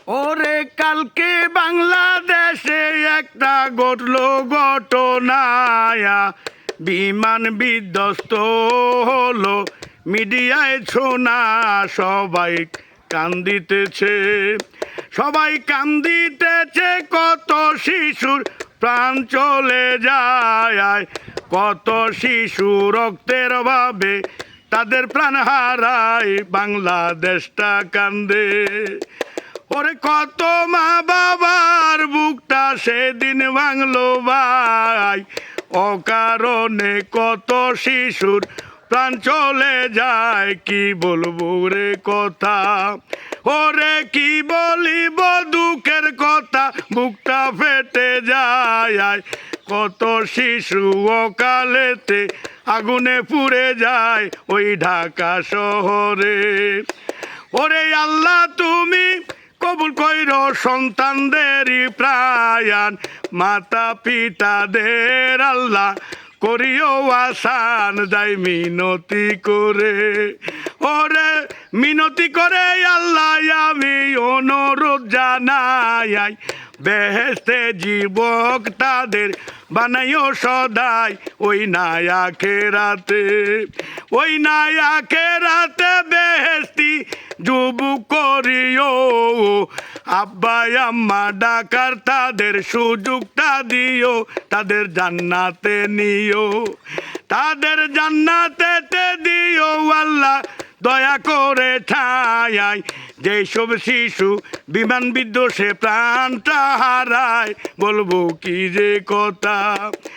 ওরে কালকে বাংলাদেশে একটা ঘটলো ঘটনা, বিমান বিধ্বস্ত হলো, মিডিয়ায় শোনা, সবাই কান্দিতেছে, সবাই কান্দিতেছে, কত শিশুর প্রাণ চলে যায়, কত শিশু রক্তের অভাবে তাদের প্রাণ হারায়, বাংলাদেশটা কান্দে। ওরে কত মা বাবার বুকটা সেদিন ভাঙলো ভাই, অকারণে কত শিশুর প্রাণ চলে যায়, কি বলবো রে কথা, ওরে কি বলিব দুঃখের কথা, বুকটা ফেটে যায়, কত শিশু অকালেতে আগুনে পুড়ে যায় ওই ঢাকা শহরে। ওরে আল্লাহ তুমি কবুল কইর সন্তানদেরই প্রাণ, মাতা পিতাদের আল্লাহ করিও আসান, যাই মিনতি করে, ওরে মিনতি করে আল্লাহ আমি অনুরোধ জানাই, বেহেশতে যুবক তাদের বানাইও সদাই, ওই নায়া খেরাতে, ওই নায়া খেরাতে বেহেশতি যুবক করিও, আব্বা আম্মা ডাকার তাদের সুযোগটা দিও, তাদের জান্নাতে নিও, তাদের জান্নাতে দিও আল্লাহ দয়া করে ঠাই, যেসব শিশু বিমান বিধ্বসে প্রাণটা হারায়, বলবো কি যে কথা।